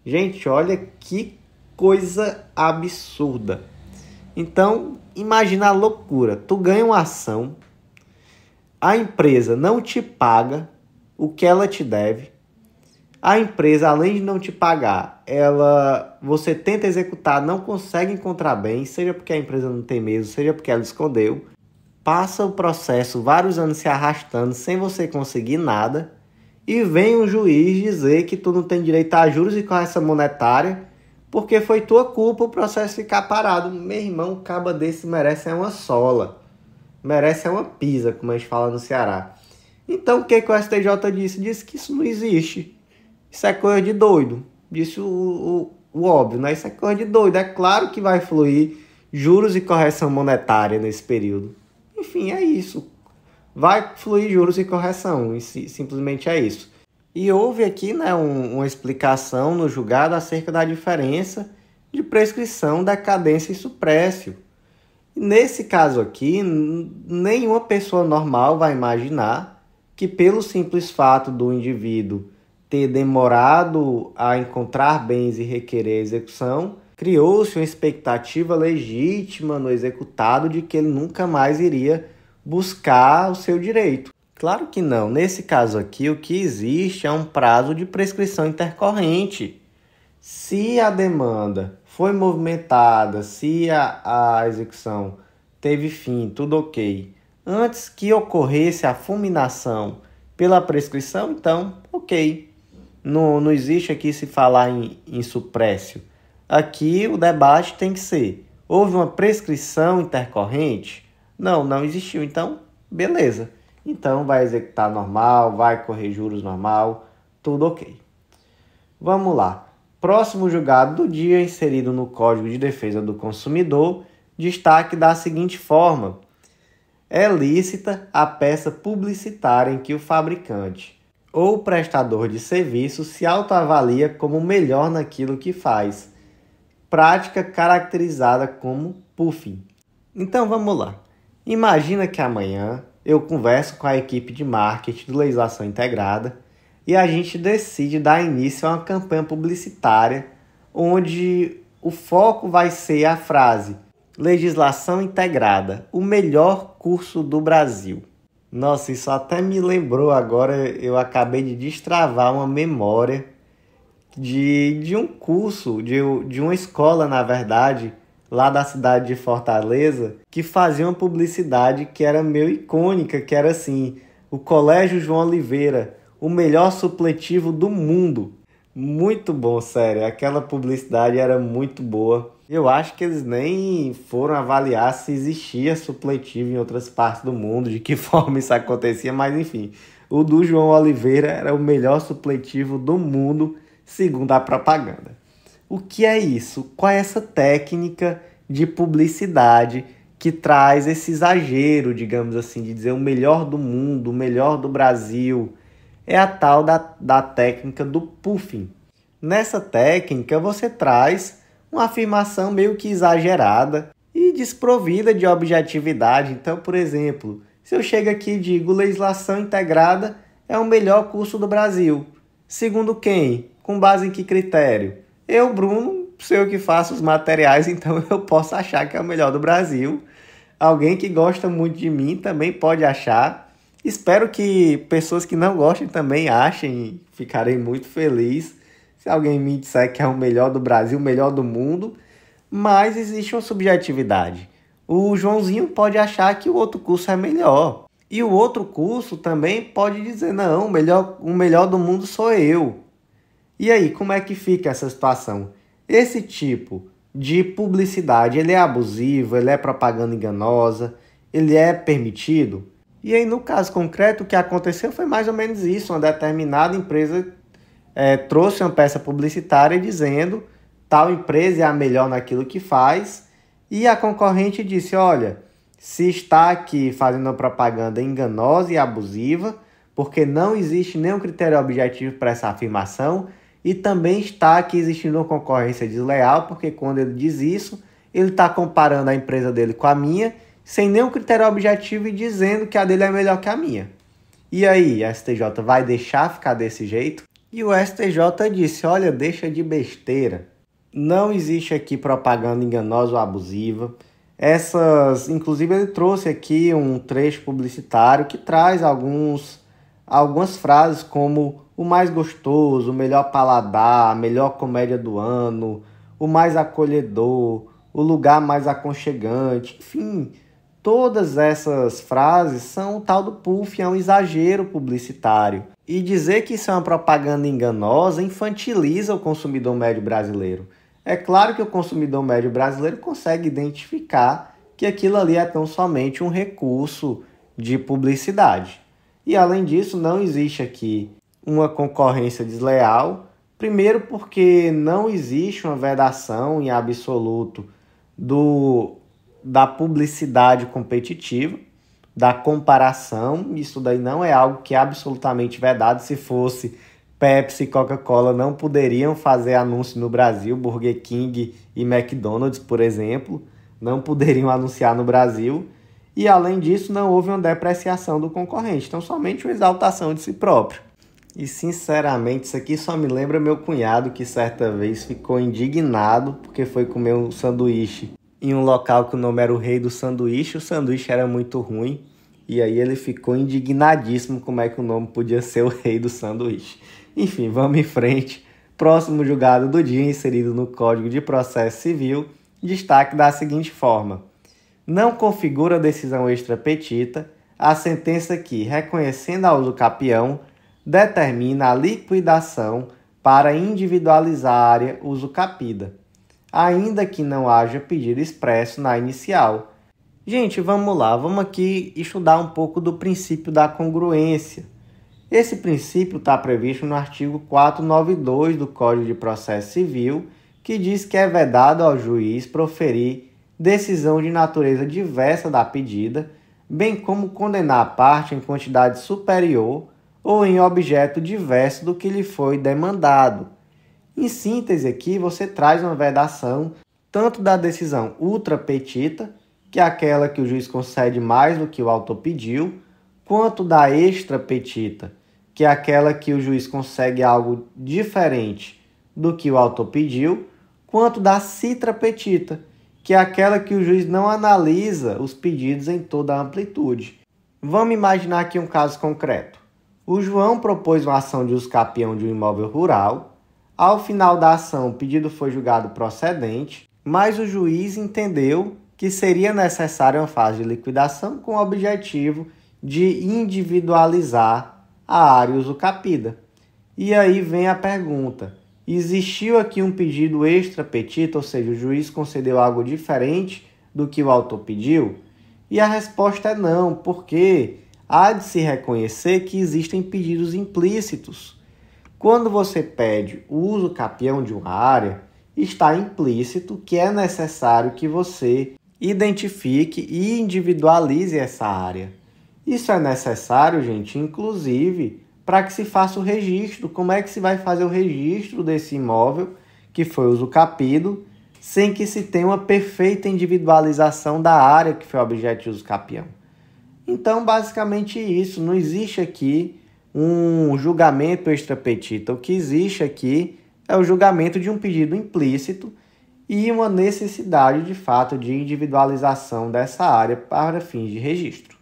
S1: Gente, olha que coisa absurda. Então, imagina a loucura. Tu ganha uma ação, a empresa não te paga o que ela te deve. A empresa, além de não te pagar, você tenta executar, não consegue encontrar bem, seja porque a empresa não tem mesmo, seja porque ela escondeu. Passa o processo, vários anos se arrastando, sem você conseguir nada. E vem um juiz dizer que tu não tem direito a juros e correção monetária, porque foi tua culpa o processo ficar parado. Meu irmão, um caba desse merece uma sola. Merece uma pisa, como a gente fala no Ceará. Então, o que o STJ disse? Disse que isso não existe. Isso é coisa de doido. Disse o óbvio, né? Isso é coisa de doido. É claro que vai fluir juros e correção monetária nesse período. Enfim, é isso. Vai fluir juros e correção. E simplesmente é isso. E houve aqui, né, uma explicação no julgado acerca da diferença de prescrição, decadência e suprécio. E nesse caso aqui, nenhuma pessoa normal vai imaginar que pelo simples fato do indivíduo ter demorado a encontrar bens e requerer execução, criou-se uma expectativa legítima no executado de que ele nunca mais iria buscar o seu direito. Claro que não. Nesse caso aqui, o que existe é um prazo de prescrição intercorrente. Se a demanda foi movimentada, se a execução teve fim, tudo ok, antes que ocorresse a fulminação pela prescrição, então, ok. Não existe aqui se falar em suprécio. Aqui o debate tem que ser: houve uma prescrição intercorrente? Não existiu. Então, beleza. Então, vai executar normal, vai correr juros normal, tudo ok. Vamos lá. Próximo julgado do dia, inserido no Código de Defesa do Consumidor, destaque da seguinte forma: é lícita a peça publicitária em que o fabricante ou prestador de serviço se autoavalia como melhor naquilo que faz, prática caracterizada como puffing. Então, vamos lá. Imagina que amanhã eu converso com a equipe de marketing de legislação integrada e a gente decide dar início a uma campanha publicitária onde o foco vai ser a frase Legislação Integrada, o melhor curso do Brasil. Nossa, isso até me lembrou agora, eu acabei de destravar uma memória de um curso, de uma escola, na verdade, lá da cidade de Fortaleza, que fazia uma publicidade que era meio icônica, que era assim, o Colégio João Oliveira, o melhor supletivo do mundo. Muito bom, sério, aquela publicidade era muito boa. Eu acho que eles nem foram avaliar se existia supletivo em outras partes do mundo, de que forma isso acontecia, mas enfim, o do João Oliveira era o melhor supletivo do mundo, segundo a propaganda. O que é isso? Qual é essa técnica de publicidade que traz esse exagero, digamos assim, de dizer o melhor do mundo, o melhor do Brasil? É a tal da técnica do puffing. Nessa técnica você traz uma afirmação meio que exagerada e desprovida de objetividade. Então, por exemplo, se eu chego aqui e digo legislação integrada é o melhor curso do Brasil. Segundo quem? Com base em que critério? Eu, Bruno, sou eu que faço os materiais, então eu posso achar que é o melhor do Brasil. Alguém que gosta muito de mim também pode achar. Espero que pessoas que não gostem também achem e ficarei muito feliz se alguém me disser que é o melhor do Brasil, o melhor do mundo. Mas existe uma subjetividade. O Joãozinho pode achar que o outro curso é melhor. E o outro curso também pode dizer, não, o melhor do mundo sou eu. E aí, como é que fica essa situação? Esse tipo de publicidade, ele é abusivo, ele é propaganda enganosa, ele é permitido? E aí, no caso concreto, o que aconteceu foi mais ou menos isso. Uma determinada empresa trouxe uma peça publicitária dizendo tal empresa é a melhor naquilo que faz, e a concorrente disse, olha, se está aqui fazendo uma propaganda enganosa e abusiva, porque não existe nenhum critério objetivo para essa afirmação, e também está aqui existindo uma concorrência desleal, porque quando ele diz isso, ele está comparando a empresa dele com a minha, sem nenhum critério objetivo e dizendo que a dele é melhor que a minha. E aí, a STJ vai deixar ficar desse jeito? E o STJ disse, olha, deixa de besteira. Não existe aqui propaganda enganosa ou abusiva. Inclusive ele trouxe aqui um trecho publicitário que traz algumas frases como o mais gostoso, o melhor paladar, a melhor comédia do ano, o mais acolhedor, o lugar mais aconchegante, enfim, todas essas frases são o tal do puff, é um exagero publicitário. E dizer que isso é uma propaganda enganosa infantiliza o consumidor médio brasileiro. É claro que o consumidor médio brasileiro consegue identificar que aquilo ali é tão somente um recurso de publicidade. E além disso, não existe aqui uma concorrência desleal. Primeiro porque não existe uma vedação em absoluto da publicidade competitiva, da comparação. Isso daí não é algo que é absolutamente vedado. Se fosse Pepsi e Coca-Cola não poderiam fazer anúncio no Brasil, Burger King e McDonald's, por exemplo, não poderiam anunciar no Brasil. E além disso, não houve uma depreciação do concorrente, então somente uma exaltação de si próprio. E sinceramente, isso aqui só me lembra meu cunhado que certa vez ficou indignado porque foi comer um sanduíche em um local que o nome era o Rei do Sanduíche, o sanduíche era muito ruim, e aí ele ficou indignadíssimo como é que o nome podia ser o Rei do Sanduíche. Enfim, vamos em frente. Próximo julgado do dia, inserido no Código de Processo Civil, destaque da seguinte forma: não configura decisão extra-petita a sentença que, reconhecendo a usucapião, determina a liquidação para individualizar a área usucapida, ainda que não haja pedido expresso na inicial. Gente, vamos lá, vamos aqui estudar um pouco do princípio da congruência. Esse princípio está previsto no artigo 492 do Código de Processo Civil, que diz que é vedado ao juiz proferir decisão de natureza diversa da pedida, bem como condenar a parte em quantidade superior ou em objeto diverso do que lhe foi demandado. Em síntese aqui, você traz uma vedação tanto da decisão ultra-petita, que é aquela que o juiz concede mais do que o autor pediu, quanto da extra-petita, que é aquela que o juiz consegue algo diferente do que o autor pediu, quanto da citra petita, que é aquela que o juiz não analisa os pedidos em toda a amplitude. Vamos imaginar aqui um caso concreto. O João propôs uma ação de uso capião de um imóvel rural. Ao final da ação, o pedido foi julgado procedente, mas o juiz entendeu que seria necessária uma fase de liquidação com o objetivo de individualizar a área usucapida. E aí vem a pergunta: existiu aqui um pedido extra petita, ou seja, o juiz concedeu algo diferente do que o autor pediu? E a resposta é não, porque há de se reconhecer que existem pedidos implícitos. Quando você pede o uso capião de uma área, está implícito que é necessário que você identifique e individualize essa área. Isso é necessário, gente, inclusive, para que se faça o registro. Como é que se vai fazer o registro desse imóvel que foi usucapido, sem que se tenha uma perfeita individualização da área que foi objeto de uso capião? Então, basicamente isso. Não existe aqui um julgamento extra petita. O que existe aqui é o julgamento de um pedido implícito e uma necessidade, de fato, de individualização dessa área para fins de registro.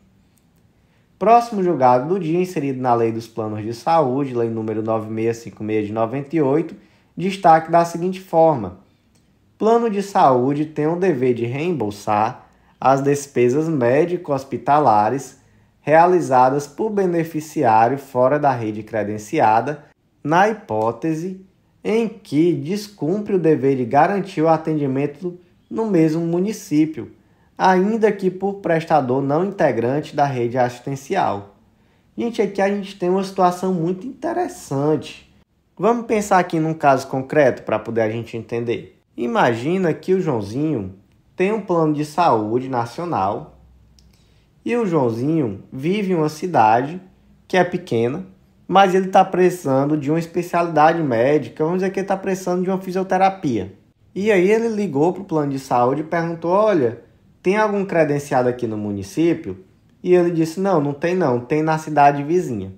S1: Próximo julgado do dia, inserido na Lei dos Planos de Saúde, Lei número 9656 de 98, destaque da seguinte forma: plano de saúde tem o dever de reembolsar as despesas médico-hospitalares realizadas por beneficiário fora da rede credenciada, na hipótese em que descumpre o dever de garantir o atendimento no mesmo município, ainda que por prestador não integrante da rede assistencial. Gente, aqui a gente tem uma situação muito interessante. Vamos pensar aqui num caso concreto para poder a gente entender. Imagina que o Joãozinho tem um plano de saúde nacional e o Joãozinho vive em uma cidade que é pequena, mas ele está precisando de uma especialidade médica, vamos dizer que ele está precisando de uma fisioterapia. E aí ele ligou para o plano de saúde e perguntou: olha, tem algum credenciado aqui no município? E ele disse: não tem não, tem na cidade vizinha.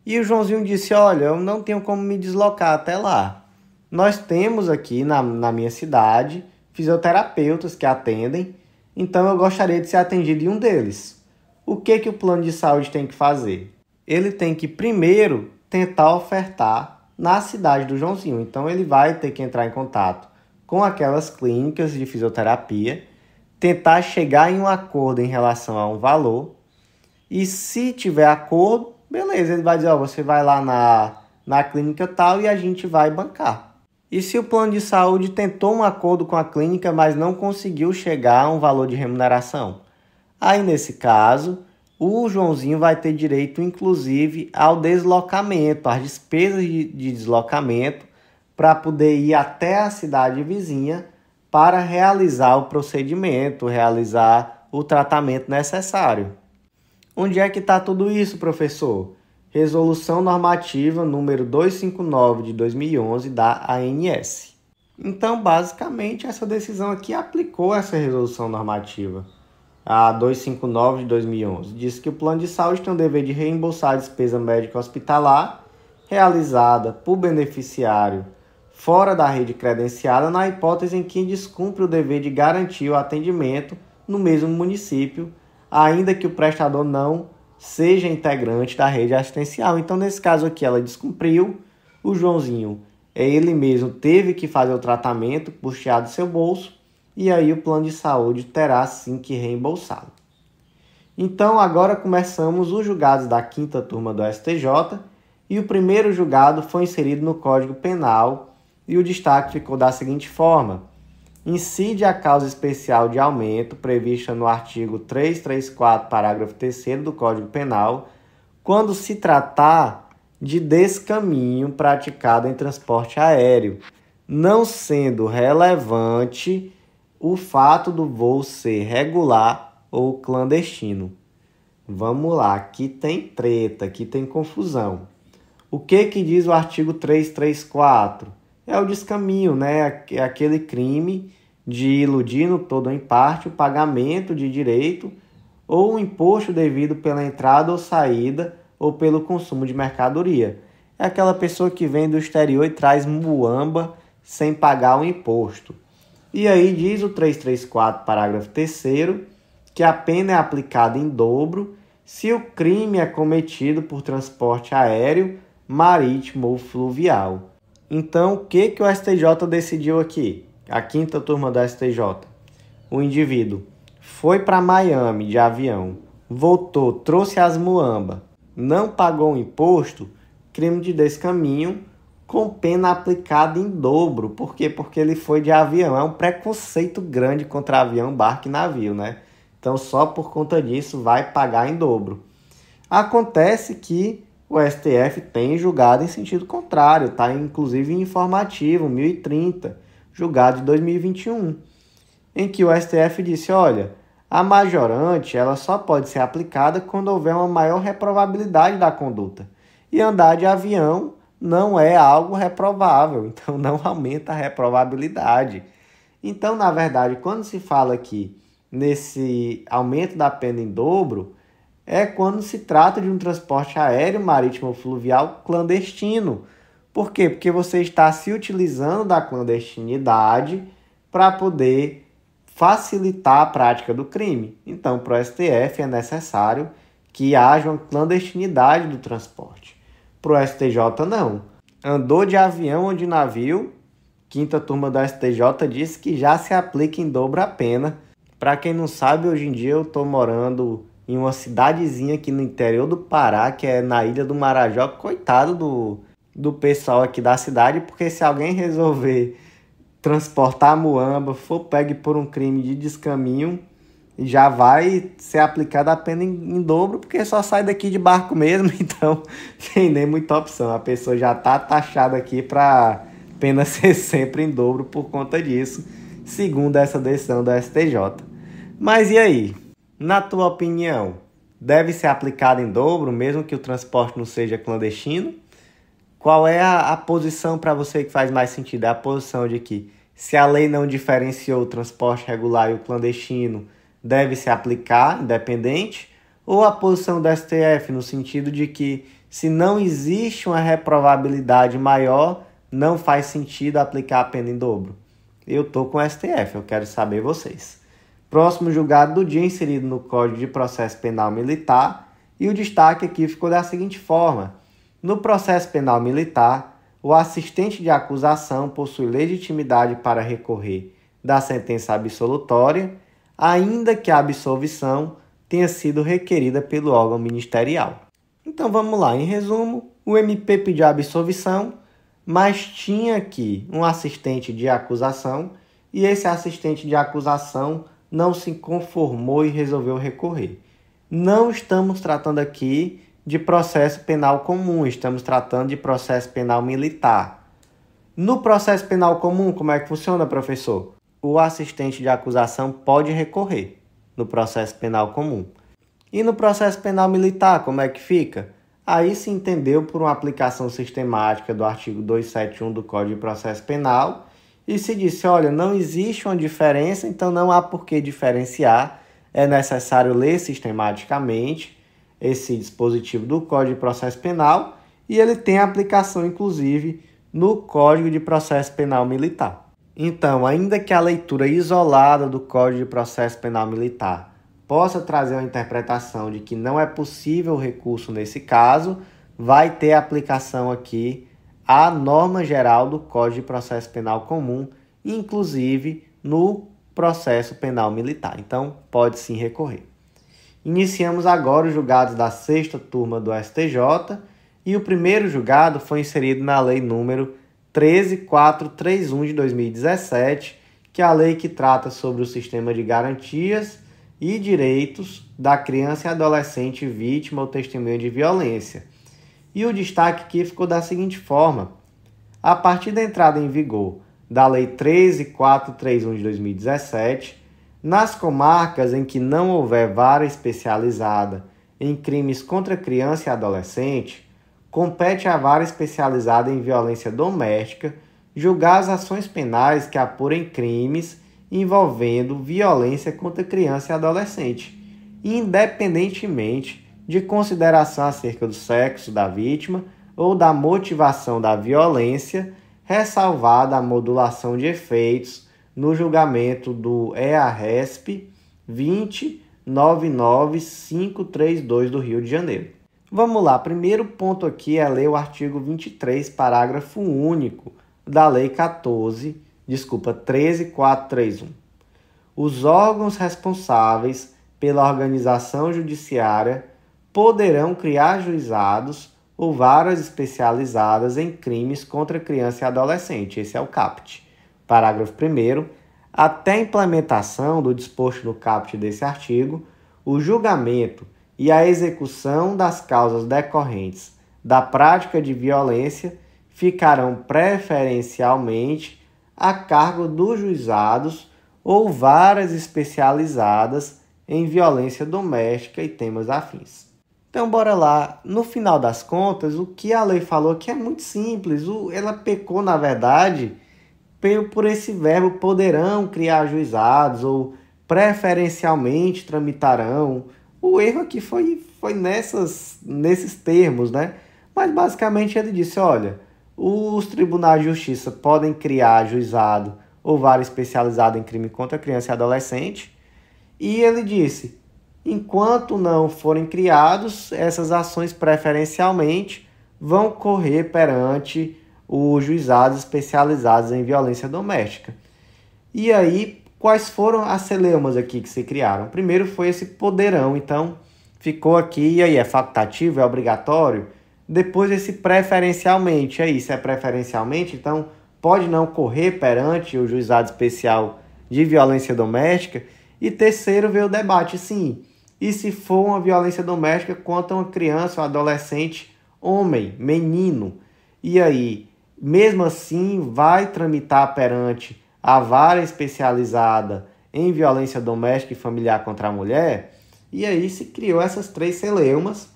S1: E o Joãozinho disse: olha, eu não tenho como me deslocar até lá. Nós temos aqui na minha cidade fisioterapeutas que atendem, então eu gostaria de ser atendido em um deles. O que o plano de saúde tem que fazer? Ele tem que primeiro tentar ofertar na cidade do Joãozinho. Então ele vai ter que entrar em contato com aquelas clínicas de fisioterapia, tentar chegar em um acordo em relação a um valor, e se tiver acordo, beleza, ele vai dizer: você vai lá na clínica tal e a gente vai bancar. E se o plano de saúde tentou um acordo com a clínica, mas não conseguiu chegar a um valor de remuneração? Aí, nesse caso, o Joãozinho vai ter direito, inclusive, ao deslocamento, às despesas de deslocamento, para poder ir até a cidade vizinha para realizar o procedimento, realizar o tratamento necessário. Onde é que está tudo isso, professor? Resolução Normativa número 259 de 2011 da ANS. Então, basicamente, essa decisão aqui aplicou essa resolução normativa, a 259 de 2011. Diz que o plano de saúde tem o dever de reembolsar a despesa médica hospitalar realizada por beneficiário fora da rede credenciada, na hipótese em que descumpre o dever de garantir o atendimento no mesmo município, ainda que o prestador não seja integrante da rede assistencial. Então, nesse caso aqui, ela descumpriu. O Joãozinho, ele mesmo teve que fazer o tratamento, custeado do seu bolso, e aí o plano de saúde terá sim que reembolsá-lo. Então, agora começamos os julgados da 5ª turma do STJ, e o primeiro julgado foi inserido no Código Penal, e o destaque ficou da seguinte forma: incide a causa especial de aumento prevista no artigo 334, parágrafo 3º do Código Penal, quando se tratar de descaminho praticado em transporte aéreo, não sendo relevante o fato do voo ser regular ou clandestino. Vamos lá, aqui tem treta, aqui tem confusão. O que diz o artigo 334? É o descaminho, né? É aquele crime de iludir no todo ou em parte o pagamento de direito ou o imposto devido pela entrada ou saída ou pelo consumo de mercadoria. É aquela pessoa que vem do exterior e traz muamba sem pagar o imposto. E aí diz o 334, parágrafo 3º, que a pena é aplicada em dobro se o crime é cometido por transporte aéreo, marítimo ou fluvial. Então, o que o STJ decidiu aqui? A quinta turma do STJ. O indivíduo foi para Miami de avião, voltou, trouxe as muambas, não pagou o imposto, crime de descaminho com pena aplicada em dobro. Por quê? Porque ele foi de avião. É um preconceito grande contra avião, barco e navio, né? Então, só por conta disso, vai pagar em dobro. Acontece que o STF tem julgado em sentido contrário, está inclusive em informativo 1030, julgado de 2021, em que o STF disse, olha, a majorante ela só pode ser aplicada quando houver uma maior reprovabilidade da conduta. E andar de avião não é algo reprovável, então não aumenta a reprovabilidade. Então, na verdade, quando se fala aqui nesse aumento da pena em dobro, é quando se trata de um transporte aéreo, marítimo ou fluvial clandestino. Por quê? Porque você está se utilizando da clandestinidade para poder facilitar a prática do crime. Então, para o STF é necessário que haja uma clandestinidade do transporte. Para o STJ, não. Andou de avião ou de navio, quinta turma do STJ disse que já se aplica em dobro a pena. Para quem não sabe, hoje em dia eu estou morando em uma cidadezinha aqui no interior do Pará, que é na Ilha do Marajó. Coitado do pessoal aqui da cidade, porque se alguém resolver transportar muamba, for pegue por um crime de descaminho, já vai ser aplicada a pena em dobro, porque só sai daqui de barco mesmo, então tem nem muita opção. A pessoa já está taxada aqui para pena ser sempre em dobro por conta disso, segundo essa decisão da STJ. Mas e aí? Na tua opinião, deve ser aplicado em dobro, mesmo que o transporte não seja clandestino? Qual é a posição para você que faz mais sentido? É a posição de que, se a lei não diferenciou o transporte regular e o clandestino, deve se aplicar, independente? Ou a posição do STF, no sentido de que, se não existe uma reprovabilidade maior, não faz sentido aplicar a pena em dobro? Eu estou com o STF, eu quero saber vocês. Próximo julgado do dia inserido no Código de Processo Penal Militar, e o destaque aqui ficou da seguinte forma. No processo penal militar, o assistente de acusação possui legitimidade para recorrer da sentença absolutória, ainda que a absolvição tenha sido requerida pelo órgão ministerial. Então vamos lá, em resumo, o MP pediu a absolvição, mas tinha aqui um assistente de acusação e esse assistente de acusação não se conformou e resolveu recorrer. Não estamos tratando aqui de processo penal comum, estamos tratando de processo penal militar. No processo penal comum, como é que funciona, professor? O assistente de acusação pode recorrer no processo penal comum. E no processo penal militar, como é que fica? Aí se entendeu por uma aplicação sistemática do artigo 271 do Código de Processo Penal e se disse, olha, não existe uma diferença, então não há por que diferenciar, é necessário ler sistematicamente esse dispositivo do Código de Processo Penal e ele tem aplicação, inclusive, no Código de Processo Penal Militar. Então, ainda que a leitura isolada do Código de Processo Penal Militar possa trazer uma interpretação de que não é possível recurso nesse caso, vai ter aplicação aqui à norma geral do Código de Processo Penal Comum, inclusive no processo penal militar. Então, pode sim recorrer. Iniciamos agora os julgados da sexta turma do STJ e o primeiro julgado foi inserido na Lei número 13.431 de 2017, que é a lei que trata sobre o sistema de garantias e direitos da criança e adolescente vítima ou testemunha de violência. E o destaque aqui ficou da seguinte forma. A partir da entrada em vigor da Lei 13.431 de 2017, nas comarcas em que não houver vara especializada em crimes contra criança e adolescente, compete à vara especializada em violência doméstica julgar as ações penais que apurem crimes envolvendo violência contra criança e adolescente, independentemente de consideração acerca do sexo da vítima ou da motivação da violência, ressalvada a modulação de efeitos no julgamento do EARESP 2099532 do Rio de Janeiro. Vamos lá, primeiro ponto aqui é ler o artigo 23, parágrafo único da Lei 13431. Os órgãos responsáveis pela organização judiciária poderão criar juizados ou varas especializadas em crimes contra criança e adolescente. Esse é o CAPT. Parágrafo 1º. Até a implementação do disposto no CAPT desse artigo, o julgamento e a execução das causas decorrentes da prática de violência ficarão preferencialmente a cargo dos juizados ou varas especializadas em violência doméstica e temas afins. Então, bora lá. No final das contas, o que a lei falou que é muito simples. Ela pecou, na verdade, por esse verbo poderão criar juizados ou preferencialmente tramitarão. O erro aqui foi nesses termos, né? Mas, basicamente, ele disse, olha, os tribunais de justiça podem criar juizado ou vara especializada em crime contra criança e adolescente. E ele disse, enquanto não forem criados, essas ações preferencialmente vão correr perante os juizados especializados em violência doméstica. E aí, quais foram as celeumas aqui que se criaram? Primeiro foi esse poderão, então ficou aqui, e aí é facultativo, é obrigatório? Depois esse preferencialmente, aí se é preferencialmente, então pode não correr perante o juizado especial de violência doméstica. E terceiro veio o debate, sim, e se for uma violência doméstica contra uma criança ou adolescente, homem, menino, e aí, mesmo assim, vai tramitar perante a vara especializada em violência doméstica e familiar contra a mulher? E aí se criou essas três celeumas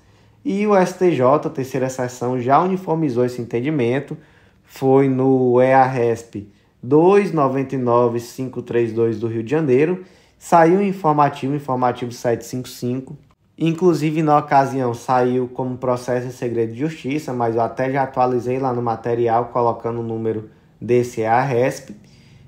S1: e o STJ, a terceira seção, já uniformizou esse entendimento. Foi no EARESP 299532 do Rio de Janeiro. Saiu informativo 755. Inclusive, na ocasião, saiu como processo em segredo de justiça, mas eu até já atualizei lá no material, colocando o número desse EARESP.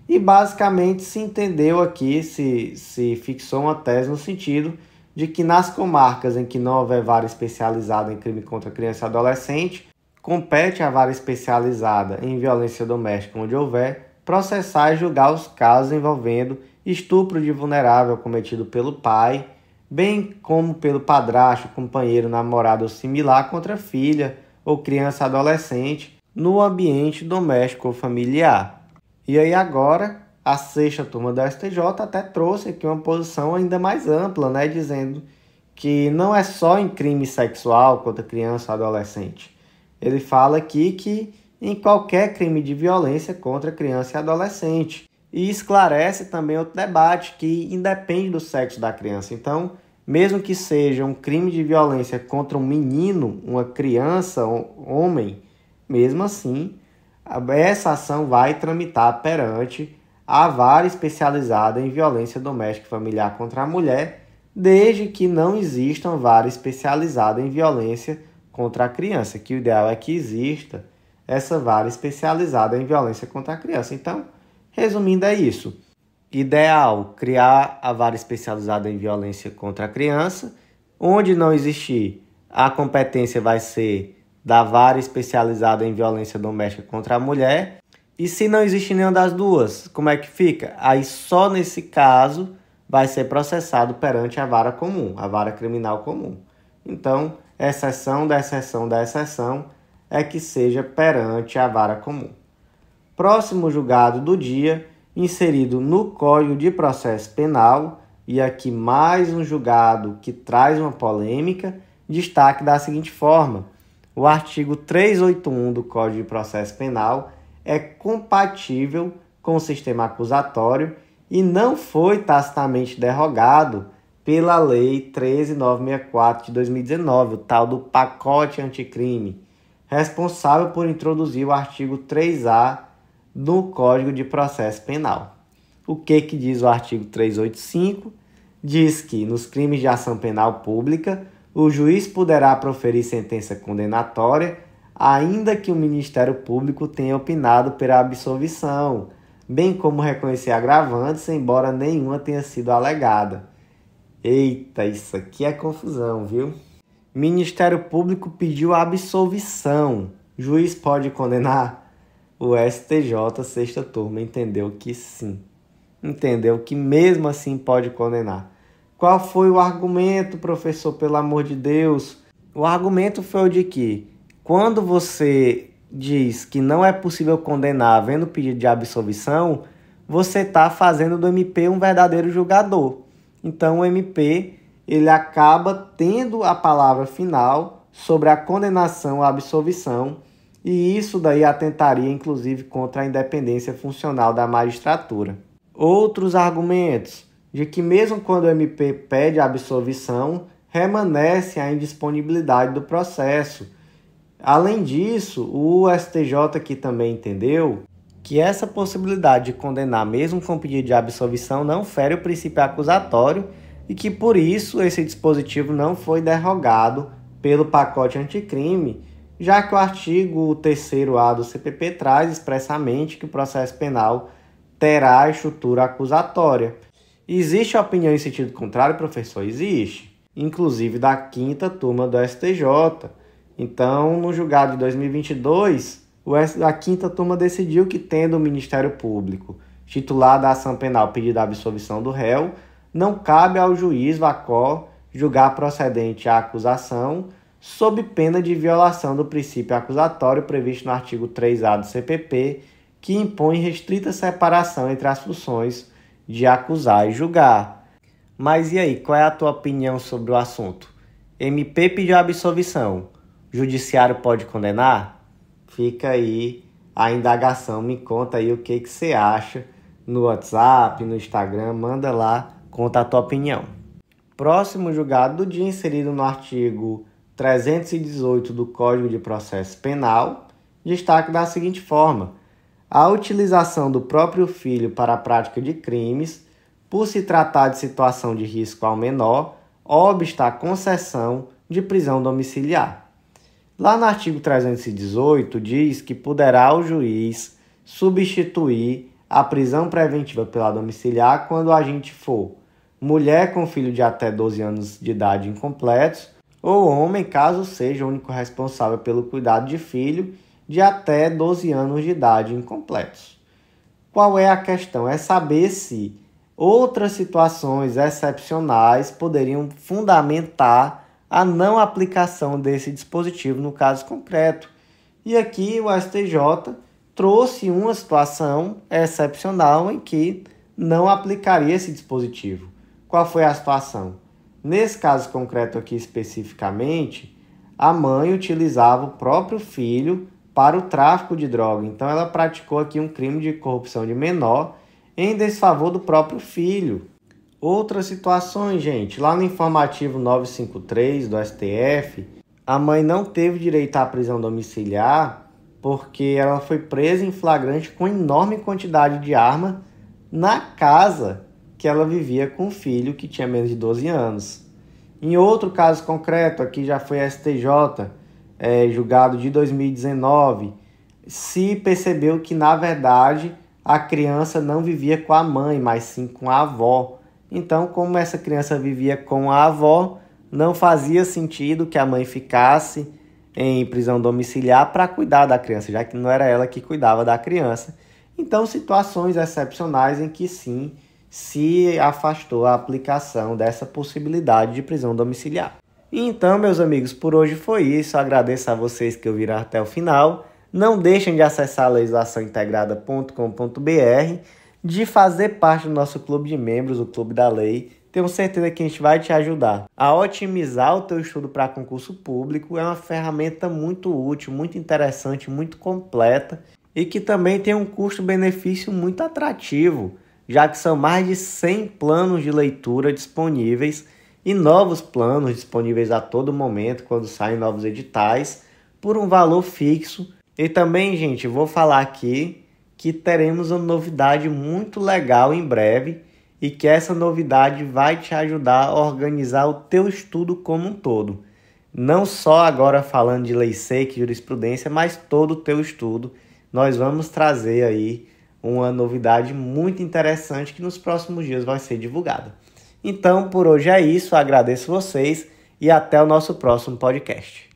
S1: E basicamente se entendeu aqui, se fixou uma tese no sentido de que nas comarcas em que não houver vara especializada em crime contra criança e adolescente, compete à vara especializada em violência doméstica, onde houver, processar e julgar os casos envolvendo estupro de vulnerável cometido pelo pai, bem como pelo padrasto, companheiro, namorado ou similar contra filha ou criança adolescente no ambiente doméstico ou familiar. E aí agora, a sexta turma da STJ até trouxe aqui uma posição ainda mais ampla, né, dizendo que não é só em crime sexual contra criança ou adolescente. Ele fala aqui que em qualquer crime de violência contra criança e adolescente. E esclarece também outro debate que independe do sexo da criança. Então, mesmo que seja um crime de violência contra um menino, uma criança, um homem, mesmo assim, essa ação vai tramitar perante a vara especializada em violência doméstica e familiar contra a mulher, desde que não exista uma vara especializada em violência contra a criança, que o ideal é que exista essa vara especializada em violência contra a criança. Então, resumindo, é isso. Ideal, criar a vara especializada em violência contra a criança. Onde não existir, a competência vai ser da vara especializada em violência doméstica contra a mulher. E se não existe nenhuma das duas, como é que fica? Aí só nesse caso vai ser processado perante a vara comum, a vara criminal comum. Então, exceção da exceção da exceção é que seja perante a vara comum. Próximo julgado do dia, inserido no Código de Processo Penal, e aqui mais um julgado que traz uma polêmica, destaque da seguinte forma: o artigo 381 do Código de Processo Penal é compatível com o sistema acusatório e não foi tacitamente derrogado pela Lei 13.964 de 2019, o tal do pacote anticrime, responsável por introduzir o artigo 3A do Código de Processo Penal. O que diz o artigo 385? Diz que nos crimes de ação penal pública, o juiz poderá proferir sentença condenatória, ainda que o Ministério Público tenha opinado pela absolvição, bem como reconhecer agravantes, embora nenhuma tenha sido alegada. Eita, isso aqui é confusão, viu? Ministério Público pediu absolvição. Juiz pode condenar? O STJ, sexta turma, entendeu que sim. Entendeu que mesmo assim pode condenar. Qual foi o argumento, professor, pelo amor de Deus? O argumento foi o de que, quando você diz que não é possível condenar havendo pedido de absolvição, você está fazendo do MP um verdadeiro julgador. Então o MP ele acaba tendo a palavra final sobre a condenação à absolvição, e isso daí atentaria inclusive contra a independência funcional da magistratura. Outros argumentos de que mesmo quando o MP pede a absolvição, permanece a indisponibilidade do processo. Além disso, o STJ aqui também entendeu que essa possibilidade de condenar mesmo com pedido de absolvição não fere o princípio acusatório e que por isso esse dispositivo não foi derrogado pelo pacote anticrime, já que o artigo 3º-A do CPP traz expressamente que o processo penal terá a estrutura acusatória. Existe opinião em sentido contrário, professor? Existe, inclusive da 5ª turma do STJ. Então, no julgado de 2022, a 5ª turma decidiu que, tendo o Ministério Público titular da ação penal pedido a absolvição do réu, não cabe ao juiz VACO julgar procedente a acusação sob pena de violação do princípio acusatório previsto no artigo 3A do CPP, que impõe restrita separação entre as funções de acusar e julgar. Mas e aí, qual é a tua opinião sobre o assunto? MP pediu absolvição, judiciário pode condenar? Fica aí a indagação, me conta aí o que você acha no WhatsApp, no Instagram, manda lá, conta a tua opinião. Próximo julgado do dia, inserido no artigo 318 do Código de Processo Penal, destaque da seguinte forma: a utilização do próprio filho para a prática de crimes, por se tratar de situação de risco ao menor, obsta a concessão de prisão domiciliar. Lá no artigo 318 diz que poderá o juiz substituir a prisão preventiva pela domiciliar quando o agente for mulher com filho de até 12 anos de idade incompletos ou homem, caso seja o único responsável pelo cuidado de filho de até 12 anos de idade incompletos. Qual é a questão? É saber se outras situações excepcionais poderiam fundamentar a não aplicação desse dispositivo no caso concreto. E aqui o STJ trouxe uma situação excepcional em que não aplicaria esse dispositivo. Qual foi a situação? Nesse caso concreto aqui especificamente, a mãe utilizava o próprio filho para o tráfico de droga. Então ela praticou aqui um crime de corrupção de menor em desfavor do próprio filho. Outras situações, gente, lá no informativo 953 do STF, a mãe não teve direito à prisão domiciliar porque ela foi presa em flagrante com enorme quantidade de arma na casa que ela vivia com o filho que tinha menos de 12 anos. Em outro caso concreto, aqui já foi STJ, julgado de 2019, se percebeu que, na verdade, a criança não vivia com a mãe, mas sim com a avó. Então, como essa criança vivia com a avó, não fazia sentido que a mãe ficasse em prisão domiciliar para cuidar da criança, já que não era ela que cuidava da criança. Então, situações excepcionais em que sim, se afastou a aplicação dessa possibilidade de prisão domiciliar. Então, meus amigos, por hoje foi isso. Agradeço a vocês que ouviram até o final. Não deixem de acessar legislaçãointegrada.com.br, de fazer parte do nosso clube de membros, o Clube da Lei. Tenho certeza que a gente vai te ajudar a otimizar o teu estudo para concurso público. É uma ferramenta muito útil, muito interessante, muito completa e que também tem um custo-benefício muito atrativo, já que são mais de 100 planos de leitura disponíveis e novos planos disponíveis a todo momento quando saem novos editais por um valor fixo. E também, gente, vou falar aqui que teremos uma novidade muito legal em breve e que essa novidade vai te ajudar a organizar o teu estudo como um todo. Não só agora falando de lei seca e jurisprudência, mas todo o teu estudo. Nós vamos trazer aí uma novidade muito interessante que nos próximos dias vai ser divulgada. Então, por hoje é isso. Agradeço vocês e até o nosso próximo podcast.